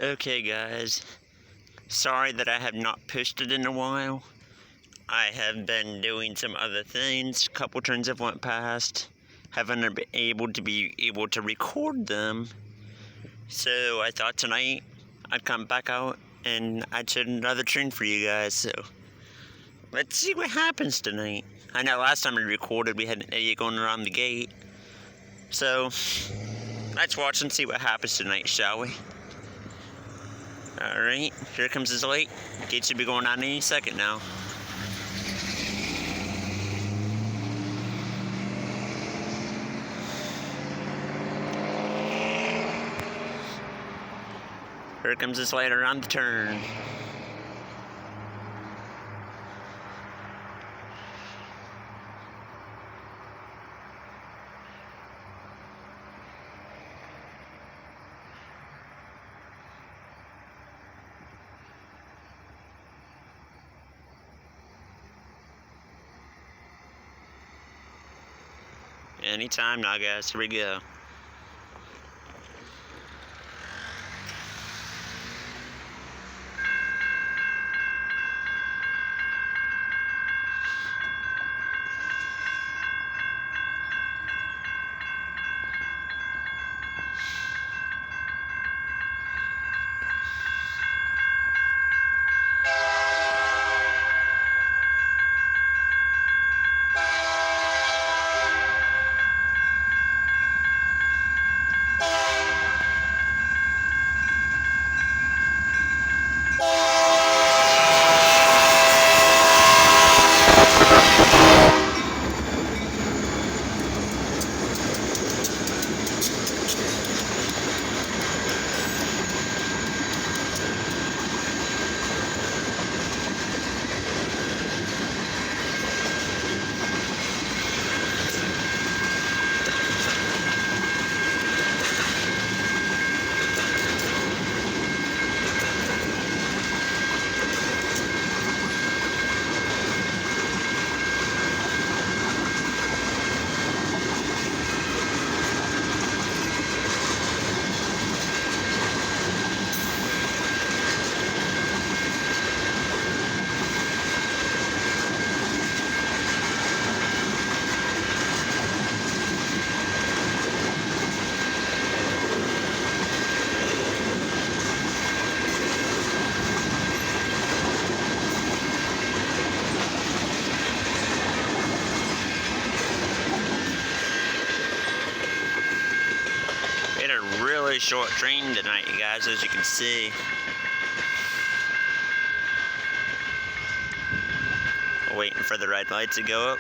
Okay guys, sorry that I have not posted in a while. I have been doing some other things. A couple trains have went past. Haven't been able to record them. So I thought tonight I'd come back out and I'd set another train for you guys. So let's see what happens tonight. I know last time we recorded we had an idiot going around the gate. So let's watch and see what happens tonight, shall we? Alright, here comes his light. Gate should be going on any second now. Here comes his light around the turn. Anytime now, guys. Here we go. We had a really short train tonight, you guys, as you can see. Waiting for the red light to go up.